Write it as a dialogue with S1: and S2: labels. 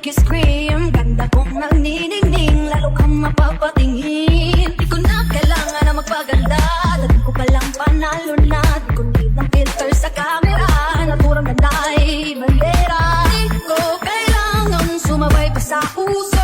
S1: nag-scream. Ganda kong naniningning, lalo kang mapapatingin. Di ko na kailangan na magpaganda, dati ko palang panalo na. Di ko need ng filter sa camera, naturang ganda ay bandera. Di ko kailangan sumabay pa sa puso.